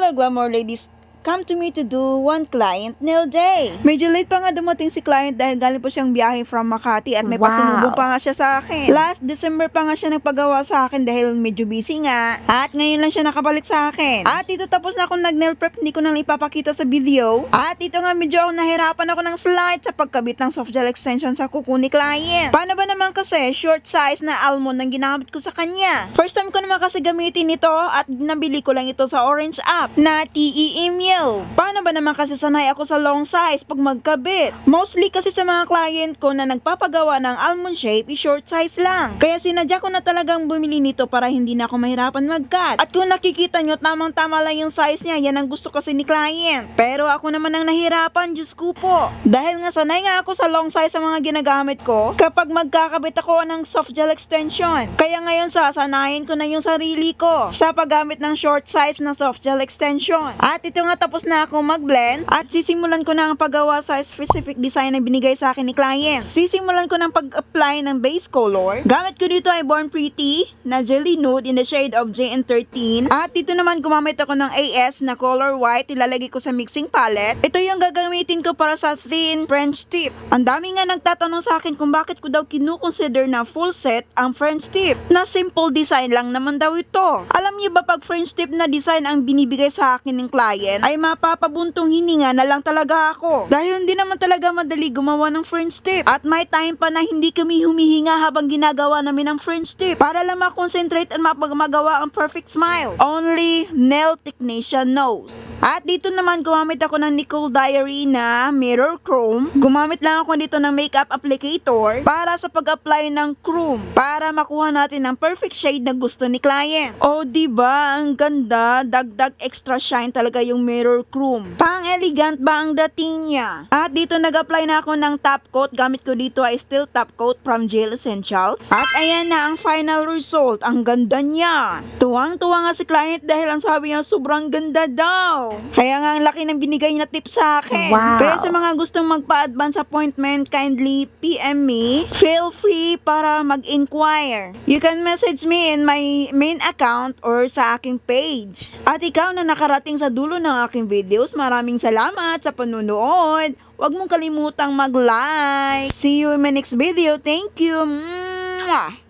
Hello Glamour ladies, come to me to do one client nail day. Medyo late pa nga dumating si client dahil galing po siyang biyahe from Makati at may pasalubong pa nga siya sa akin. Last December pa nga siya nagpagawa sa akin dahil medyo busy nga at ngayon lang siya nakabalik sa akin. At ito tapos na akong nag-nail prep, hindi ko nang ipapakita sa video. At ito nga medyo nahirapan ako ng slide sa pagkabit ng soft gel extension sa kuko ni client. Paano ba naman kasi short size na almond ang ginamit ko sa kanya? First time ko naman kasi gamitin ito at nabili ko lang ito sa Orange app na TE Email. Paano ba naman kasi sanay ako sa long size pag magkabit? Mostly kasi sa mga client ko na nagpapagawa ng almond shape, short size lang. Kaya sinadya ko na talagang bumili nito para hindi na ako mahirapan mag-cut. At kung nakikita nyo, tamang-tama lang yung size niya. Yan ang gusto kasi ni client. Pero ako naman ang nahirapan, Diyos ko po. Dahil nga sanay nga ako sa long size sa mga ginagamit ko kapag magkakabit ako ng soft gel extension. Kaya ngayon sasanayin ko na yung sarili ko sa paggamit ng short size na soft gel extension. At ito nga tapos na ako mag-blend at sisimulan ko na ang paggawa sa specific design na binigay sa akin ni client. Sisimulan ko ng pag-apply ng base color. Gamit ko dito ay Born Pretty na Jelly Nude in the shade of JN13. At dito naman gumamit ako ng AS na color white. Ilalagay ko sa mixing palette. Ito yung gagamitin ko para sa thin French tip. Ang dami nga nagtatanong sa akin kung bakit ko daw kinukonsider na full set ang French tip. Na simple design lang naman daw ito. Alam niyo ba pag French tip na design ang binibigay sa akin ng client ay mapapabuntong hininga na lang talaga ako. Dahil hindi naman talaga madali gumawa ng French tip. At may time pa na hindi kami humihinga habang ginagawa namin ang French tip para lang makonsentrate at magawa ang perfect smile. Only nail technician knows. At dito naman gumamit ako ng Nicole Diary na Mirror Chrome. Gumamit lang ako dito ng makeup applicator para sa pag-apply ng chrome para makuha natin ang perfect shade na gusto ni client. Oh, diba? Ang ganda. Dagdag extra shine talaga yung mirror chrome. Pang-elegant ba ang dating niya? At dito nag-apply na ako ng top coat. Gamit ko dito ay still top coat from Gel Essentials. At ayan na ang final result. Ang ganda niya. Tuwang-tuwa nga si client dahil ang sabi niya sobrang ganda daw. Kaya nga ang laki ng binigay na tip sa akin. Wow. Kaya sa mga gustong magpa-advance appointment, kindly PM me. Feel free para mag-inquire. You can message me in my main account or sa aking page. At ikaw na nakarating sa dulo ng aking videos, maraming salamat sa panunood. Huwag mong kalimutang mag-like. See you in my next video. Thank you. Mwah!